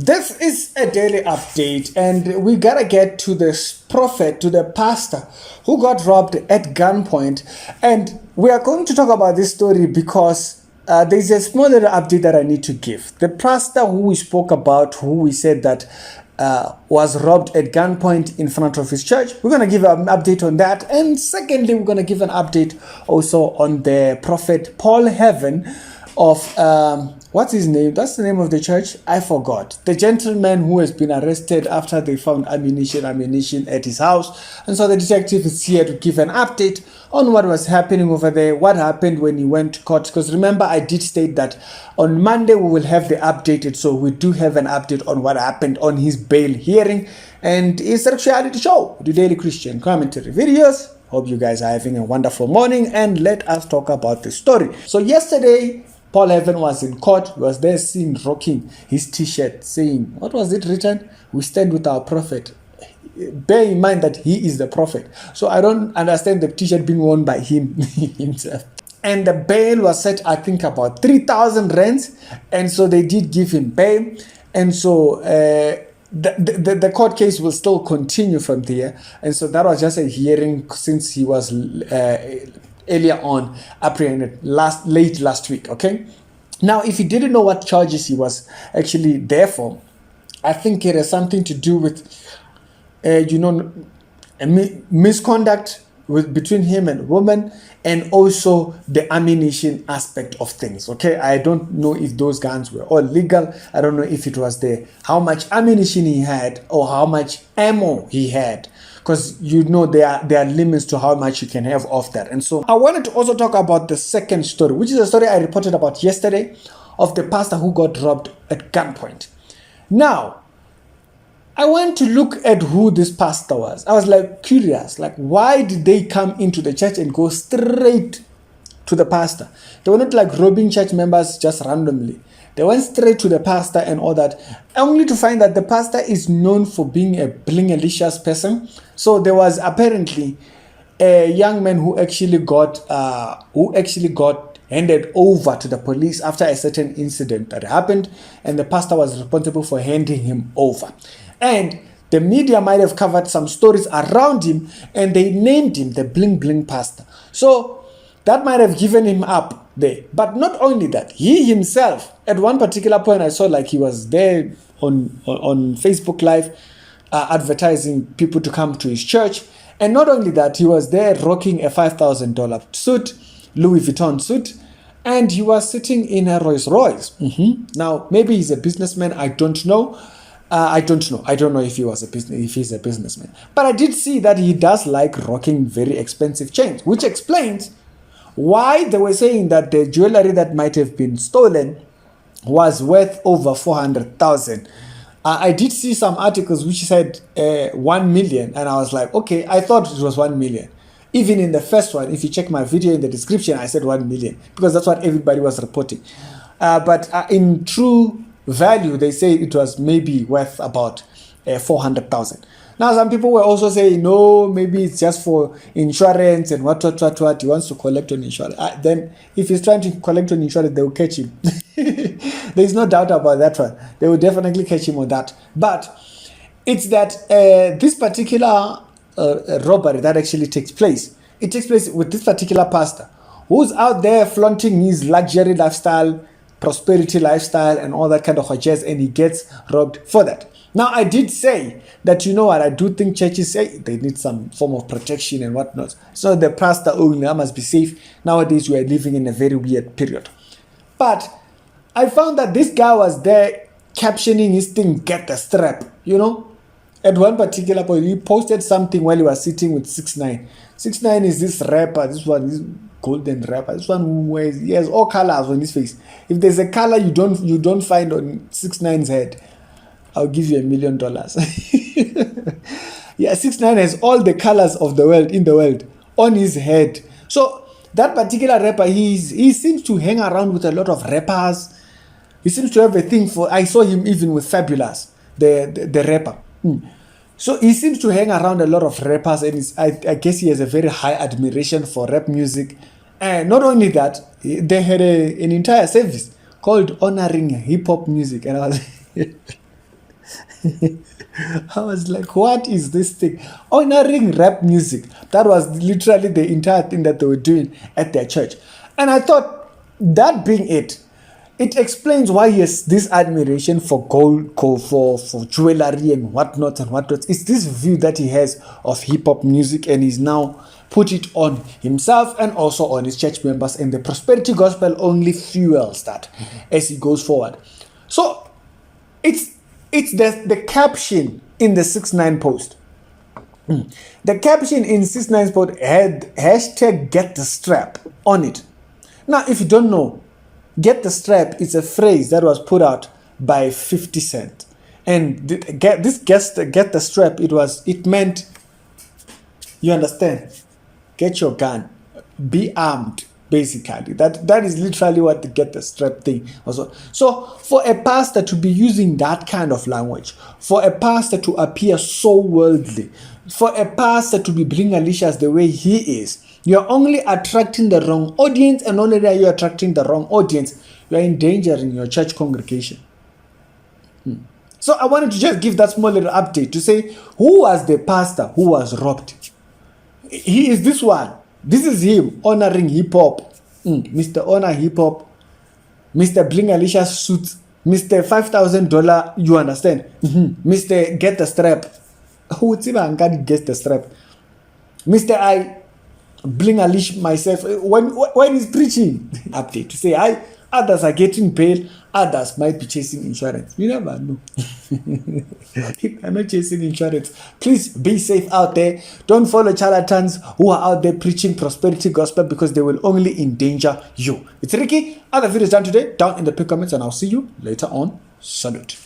This is a daily update, and we gotta get to this prophet, to the pastor who got robbed at gunpoint. And we are going to talk about this story because there's a small little update that I need to give. The pastor who we spoke about, who we said that was robbed at gunpoint in front of his church, we're going to give an update on that. And secondly, we're going to give an update also on the prophet Paul Heaven of what's his name? That's the name of the church. I forgot. The gentleman who has been arrested after they found ammunition at his house. And so the detective is here to give an update on what was happening over there, what happened when he went to court. Because remember, I did state that on Monday we will have the updated. So we do have an update on what happened on his bail hearing. And it's a reality show, the Daily Christian Commentary videos. Hope you guys are having a wonderful morning, and let us talk about the story. So yesterday, Paul Heaven was in court. He was there seen rocking his t-shirt saying, what was it written? We stand with our prophet. Bear in mind that he is the prophet. So I don't understand the t-shirt being worn by him himself. And the bail was set, I think, about 3,000 rands. And so they did give him bail. And so the court case will still continue from there. And so that was just a hearing since he was earlier on apprehended late last week. Okay, now if you didn't know what charges he was actually there for, I think it has something to do with misconduct between him and woman, and also the ammunition aspect of things. Okay, I don't know if those guns were all legal. I don't know if it was how much ammunition he had or how much ammo he had, because there are limits to how much you can have of that. And so I wanted to also talk about the second story, which is a story I reported about yesterday of the pastor who got robbed at gunpoint. Now, I went to look at who this pastor was. I was curious, why did they come into the church and go straight to the pastor? They were not robbing church members just randomly. They went straight to the pastor and all that, only to find that the pastor is known for being a bling-alicious person. So there was apparently a young man who actually got handed over to the police after a certain incident that happened, and the pastor was responsible for handing him over. And the media might have covered some stories around him, and they named him the Bling Bling pastor. So that might have given him up there. But not only that, he himself, at one particular point, I saw he was there on Facebook Live advertising people to come to his church. And not only that, he was there rocking a $5,000 suit, Louis Vuitton suit, and he was sitting in a Rolls Royce. Now, maybe he's a businessman. I don't know. I don't know if he's a businessman. But I did see that he does like rocking very expensive chains, which explains why they were saying that the jewelry that might have been stolen was worth over 400,000. I did see some articles which said 1 million, and I was like, okay, I thought it was 1 million. Even in the first one, if you check my video in the description, I said 1 million because that's what everybody was reporting. But in true value, they say it was maybe worth about 400,000. Now, some people were also saying, no, maybe it's just for insurance and what. He wants to collect on insurance. Then, if he's trying to collect on insurance, they will catch him. There's no doubt about that one. They will definitely catch him on that. But it's that this particular robbery that actually takes place, it takes place with this particular pastor who's out there flaunting his luxury lifestyle, prosperity lifestyle, and all that kind of jazz, and he gets robbed for that. Now, I did say that, I do think churches say they need some form of protection and whatnot. So the pastor, I must be safe. Nowadays, we are living in a very weird period. But I found that this guy was there captioning his thing, "Get the strap," At one particular point, he posted something while he was sitting with 6ix9ine. 6ix9ine is this rapper, this golden rapper. This one who he has all colors on his face. If there's a color you don't find on 6ix9ine's head, I'll give you $1 million. Yeah, 6ix9ine has all the colors of the world in the world on his head. So that particular rapper, he seems to hang around with a lot of rappers. He seems to have a thing for. I saw him even with Fabulous, the rapper. So he seems to hang around a lot of rappers, and I guess he has a very high admiration for rap music. And not only that, they had an entire service called Honoring Hip Hop Music, and I was I was like, what is this thing? Honoring rap music. That was literally the entire thing that they were doing at their church. And I thought, that being it explains why he has this admiration for gold, for jewelry and whatnot and whatnot. It's this view that he has of hip-hop music, and he's now put it on himself and also on his church members, and the prosperity gospel only fuels that as he goes forward. So it's the caption in the 6ix9ine post. The caption in 6ix9ine's post had hashtag get the strap on it. Now, if you don't know, get the strap is a phrase that was put out by 50 Cent. And get the strap, it meant, you understand, get your gun, be armed, basically. That is literally what the get the strap thing was. So for a pastor to be using that kind of language, for a pastor to appear so worldly, for a pastor to be bling-alicious the way he is, you're only attracting the wrong audience, and only that you're attracting the wrong audience, you're endangering your church congregation. So I wanted to just give that small little update to say, who was the pastor who was robbed? He is this one. This is him honoring hip-hop. Mr. Honor Hip-Hop, Mr. Bling-alicious suits, Mr. $5,000, you understand? Mr. Get the strap. Who would get the strap? Mr. I bling-alish myself when he's preaching. Update to say, others are getting paid, others might be chasing insurance. You never know. If I'm not chasing insurance, please be safe out there. Don't follow charlatans who are out there preaching prosperity gospel, because they will only endanger you. It's Ricky. Other videos done today, down in the pick comments, and I'll see you later on. Salute.